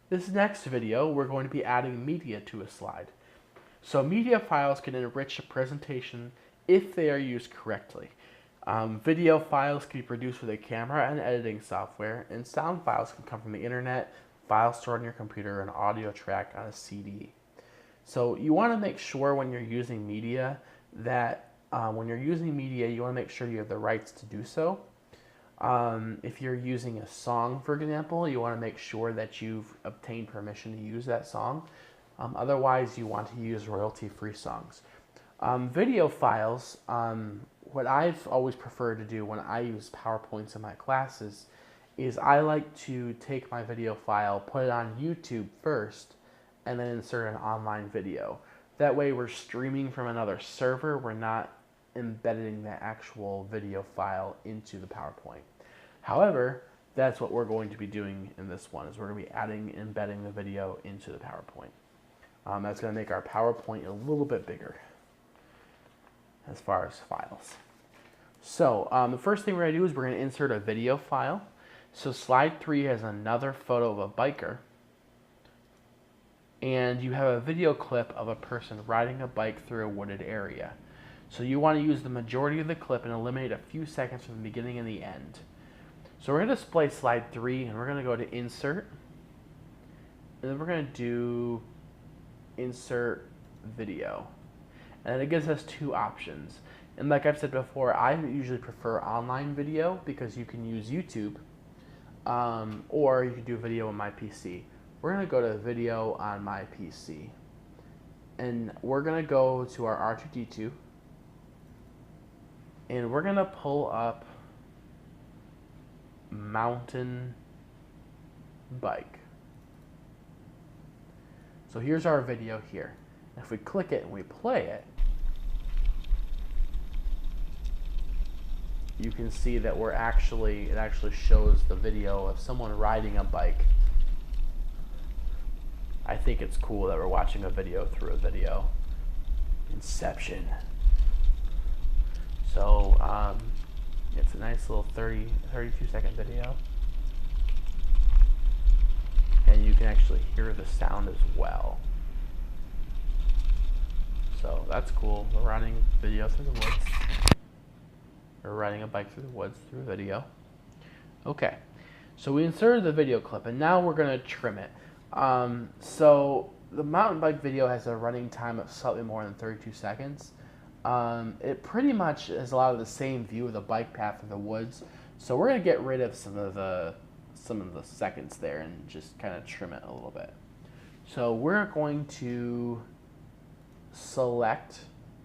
This next video, we're going to be adding media to a slide. So media files can enrich a presentation if they are used correctly. Video files can be produced with a camera and editing software, and sound files can come from the internet, files stored on your computer, and audio track on a CD. So you want to make sure when you're using media that you want to make sure you have the rights to do so. If you're using a song, for example, you want to make sure that you've obtained permission to use that song. Otherwise, you want to use royalty-free songs. Video files, what I've always preferred to do when I use PowerPoints in my classes is I like to take my video file, put it on YouTube first, and then insert an online video. That way we're streaming from another server, we're not embedding the actual video file into the PowerPoint. However, that's what we're going to be doing in this one, is we're going to be embedding the video into the PowerPoint. That's going to make our PowerPoint a little bit bigger as far as files. So the first thing we're going to do is we're going to insert a video file. So slide 3 has another photo of a biker, and you have a video clip of a person riding a bike through a wooded area. So you want to use the majority of the clip and eliminate a few seconds from the beginning and the end. So we're going to display slide 3, and we're going to go to Insert, and then we're going to do Insert Video. And then it gives us two options. And like I've said before, I usually prefer online video because you can use YouTube, or you can do video on my PC. We're going to go to video on my PC. And we're going to go to our R2-D2, and we're going to pull up mountain bike. So here's our video here. If we click it and we play it, you can see that it actually shows the video of someone riding a bike. I think it's cool that we're watching a video through a video. Inception. So it's a nice little 32-second video. And you can actually hear the sound as well. So that's cool. We're running video through the woods. We're riding a bike through the woods through video. Okay, so we inserted the video clip, and now we're going to trim it. So the mountain bike video has a running time of slightly more than 32 seconds. It pretty much has a lot of the same view of the bike path in the woods. So we're going to get rid of some of the seconds there and just kind of trim it a little bit. So we're going to select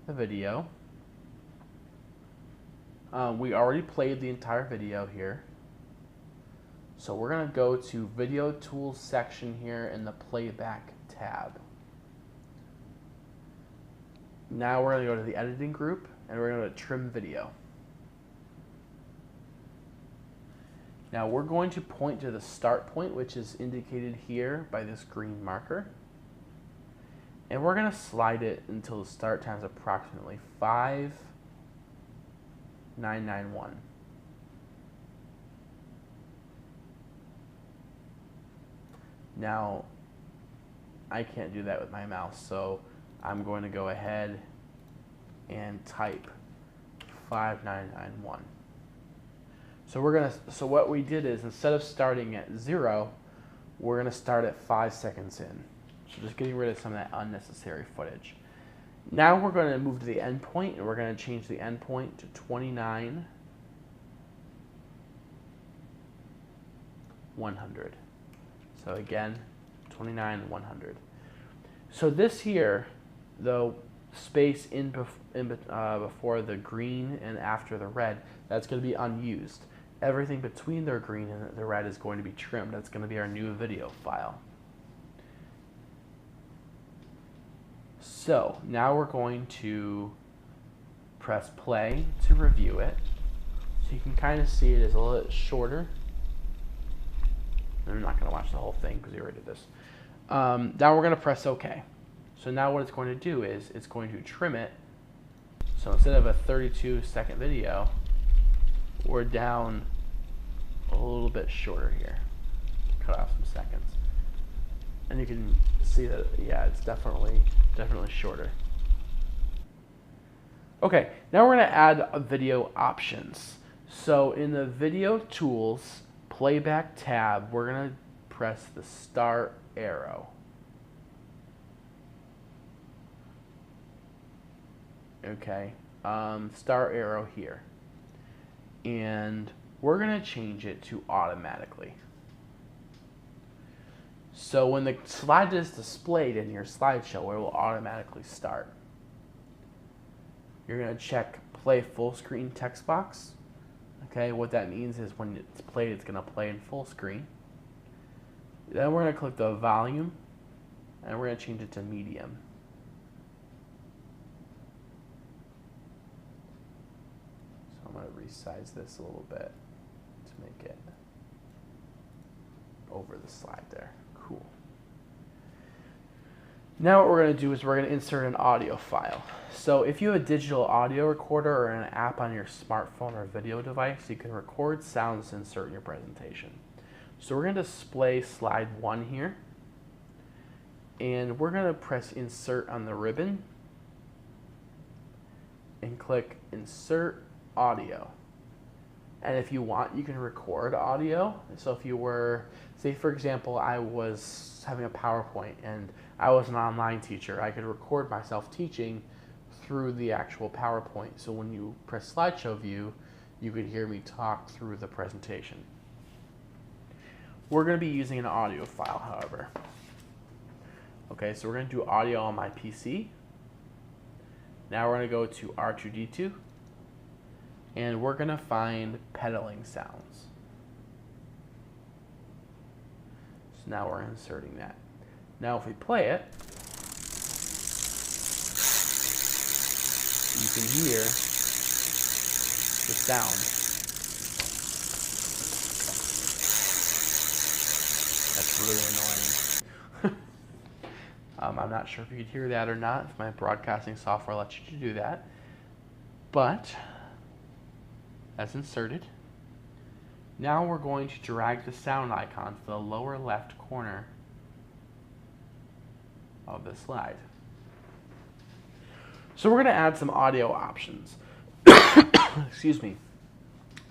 the video. We already played the entire video here. So we're going to go to Video Tools section here in the Playback tab. Now we're going to go to the Editing group, and we're going to Trim Video. Now we're going to point to the start point, which is indicated here by this green marker. And we're going to slide it until the start time is approximately 5:991. Now, I can't do that with my mouse, so I'm going to go ahead and type 5:991. So what we did is, instead of starting at 0, we're going to start at 5 seconds in. So just getting rid of some of that unnecessary footage. Now we're going to move to the end point, and we're going to change the end point to 29,100. So again, 29,100. So this here, the space before the green and after the red, that's going to be unused. Everything between the green and the red is going to be trimmed. That's going to be our new video file. So now we're going to press play to review it. So you can kind of see it is a little bit shorter. I'm not going to watch the whole thing because we already did this. Now we're going to press OK. So now what it's going to do is it's going to trim it. So instead of a 32-second video, we're down a little bit shorter here. Cut off some seconds. And you can see that, yeah, it's definitely shorter. Okay, now we're going to add video options. So in the video tools playback tab, we're going to press the start arrow. Okay, start arrow here. And we're going to change it to automatically. So when the slide is displayed in your slideshow, it will automatically start. You're going to check play full screen text box. Okay, what that means is when it's played, it's going to play in full screen. Then we're going to click the volume, and we're going to change it to medium. So I'm going to resize this a little bit to make it over the slide there. Cool. Now what we're going to do is we're going to insert an audio file. So if you have a digital audio recorder or an app on your smartphone or video device, you can record sounds to insert in your presentation. So we're going to display slide 1 here, and we're going to press insert on the ribbon and click insert audio. And if you want, you can record audio. So if you were, say for example, I was having a PowerPoint and I was an online teacher, I could record myself teaching through the actual PowerPoint. So when you press slideshow view, you could hear me talk through the presentation. We're going to be using an audio file, however. Okay, so we're going to do audio on my PC. Now we're going to go to R2D2. And we're going to find pedaling sounds. So now we're inserting that. Now if we play it, you can hear the sound. That's really annoying. I'm not sure if you could hear that or not, if my broadcasting software lets you do that. But that's inserted. Now we're going to drag the sound icon to the lower left corner of the slide. So we're going to add some audio options. Excuse me.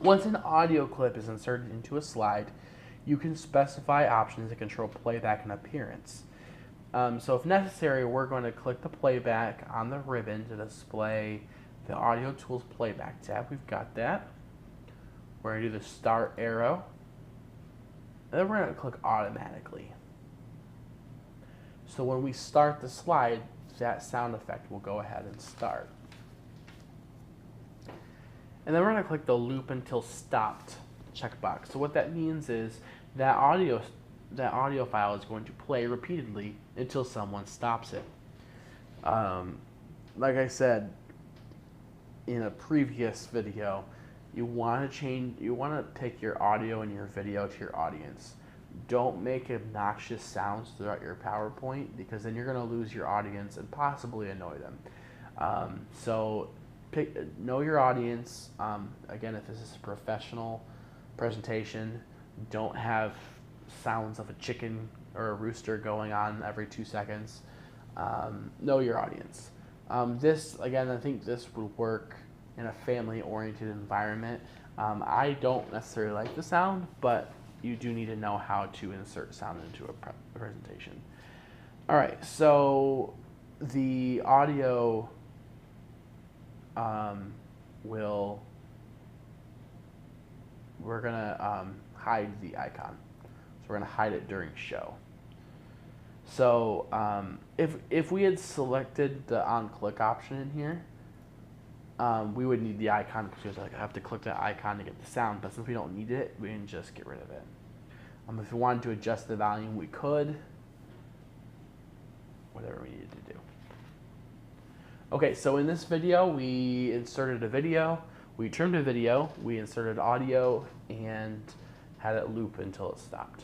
Once an audio clip is inserted into a slide, you can specify options to control playback and appearance. So if necessary, we're going to click the playback on the ribbon to display the audio tools playback tab. We've got that. We're going to do the start arrow. And then we're going to click automatically. So when we start the slide, that sound effect will go ahead and start. And then we're going to click the loop until stopped checkbox. So what that means is that audio file is going to play repeatedly until someone stops it. Like I said in a previous video, you want to take your audio and your video to your audience. Don't make obnoxious sounds throughout your PowerPoint, because then you're going to lose your audience and possibly annoy them. So know your audience. Again, if this is a professional presentation, don't have sounds of a chicken or a rooster going on every 2 seconds. Know your audience. This, again, I think this would work in a family-oriented environment. I don't necessarily like the sound, but you do need to know how to insert sound into a presentation. All right, so the audio we're gonna hide the icon. So we're gonna hide it during show. So if we had selected the on-click option in here, we would need the icon, because I have to click that icon to get the sound, but since we don't need it, we can just get rid of it. If we wanted to adjust the volume, we could. Whatever we needed to do. Okay, so in this video, we inserted a video, we trimmed a video, we inserted audio, and had it loop until it stopped.